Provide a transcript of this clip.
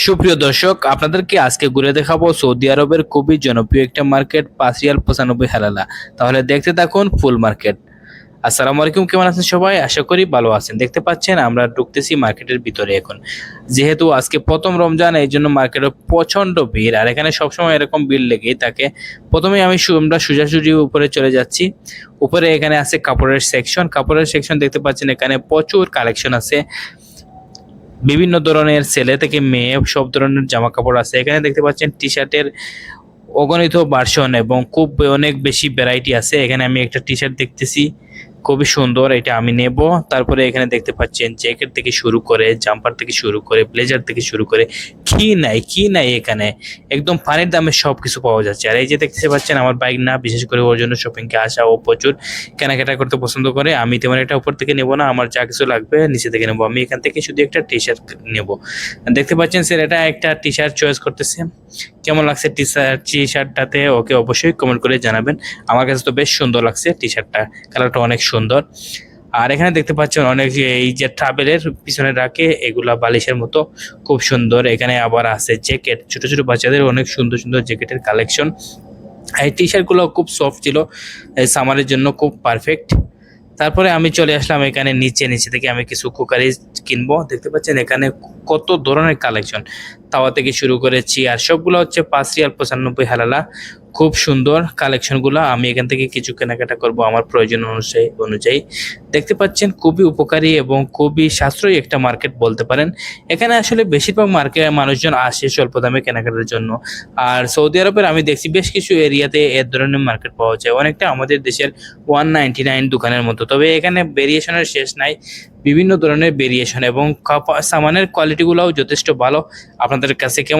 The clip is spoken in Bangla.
সুপ্রিয় দর্শক, আপনাদেরকে আজকে ঘুরে দেখাবো সৌদি আরবের খুবই জনপ্রিয় একটা মার্কেট ৫ রিয়াল ৯৫ হালালা। তাহলে দেখতে থাকুন ফুল মার্কেট। আসসালামু আলাইকুম, কেমন আছেন সবাই? আশা করি ভালো আছেন। দেখতে পাচ্ছেন আমরা ঢুকতেছি মার্কেটের ভিতরে এখন। যেহেতু আজকে প্রথম রমজান, এই জন্য মার্কেটে প্রচন্ড ভিড়, আর এখানে সবসময় এরকম ভিড় লেগেই থাকে। প্রথমে আমরা সোজাসুজি উপরে চলে যাচ্ছি। উপরে এখানে আছে কাপড়ের সেকশন। কাপড়ের সেকশন দেখতে পাচ্ছেন, এখানে প্রচুর কালেকশন আছে। বিভিন্ন ধরনের ছেলে থেকে মেয়ে সব ধরনের জামা কাপড় আছে। এখানে দেখতে পাচ্ছেন টি শার্টের অগণিত ভার্সন এবং খুব অনেক বেশি ভ্যারাইটি আছে। এখানে আমি একটা টি শার্ট দেখতেছি, খুবই সুন্দর, এটা আমি নেব। তারপরে এখানে দেখতে পাচ্ছেন জ্যাকেট থেকে শুরু করে, জাম্পার থেকে শুরু করে, ব্লেজার থেকে শুরু করে কি নাই এখানে একদম পানির দামে সবকিছু পাওয়া যাচ্ছে। আর এই যে দেখতে পাচ্ছেন আমার বাইক না, বিশেষ করে ওর জন্য শপিংকে আসা, ও প্রচুর কেনাকাটা করতে পছন্দ করে। আমি তেমন একটা উপর থেকে নেবো না, আমার যা কিছু লাগবে নিচে থেকে নেবো। আমি এখান থেকে শুধু একটা টি শার্ট নেবো। দেখতে পাচ্ছেন স্যার, এটা একটা টি শার্ট চয়েস করতেছে। কেমন লাগছে টি শার্টটাতে ওকে অবশ্যই কমেন্ট করে জানাবেন। আমার কাছে তো বেশ সুন্দর লাগছে টি শার্টটা, কালারটা অনেক সুন্দর। আর এখানে দেখতে পাচ্ছেন অনেক এই যে ট্রাভেলের পিছনে রাখে এগুলা বালিশের মতো, খুব সুন্দর। এখানে আবার আছে জ্যাকেট, ছোট ছোট বাচ্চাদের অনেক সুন্দর সুন্দর জ্যাকেটের কালেকশন। এই টি শার্টগুলো খুব সফট ছিল, এই সামারের জন্য খুব পারফেক্ট। তারপরে আমি চলে আসলাম এখানে নিচে থেকে আমি কিছু কুকারি কিনবো। দেখতে পাচ্ছেন এখানে কত ধরনের কালেকশন, তাওয়া থেকে শুরু করে চেয়ার, সবগুলো হচ্ছে ৫ রিয়াল ৯৫ হালালা। খুব সুন্দর কালেকশনগুলো। আমি এখান থেকে কিছু কেনাকাটা করব আমার প্রয়োজন অনুযায়ী। দেখতে পাচ্ছেন খুবই উপকারী এবং খুবই সাশ্রয়ী একটা মার্কেট বলতে পারেন। এখানে আসলে বেশিরভাগ মানুষজন আসে স্বল্প দামে কেনাকাটার জন্য। আর সৌদি আরবের আমি দেখছি বেশ কিছু এরিয়াতে এর ধরনের মার্কেট পাওয়া যায়, অনেকটা আমাদের দেশের 199 দোকানের মতো। তবে এখানে ভেরিয়েশনের শেষ নাই, বিভিন্ন ধরনের ভেরিয়েশন এবং সামানের কোয়ালিটিগুলোও যথেষ্ট ভালো। আপনাদের কাছে কেমন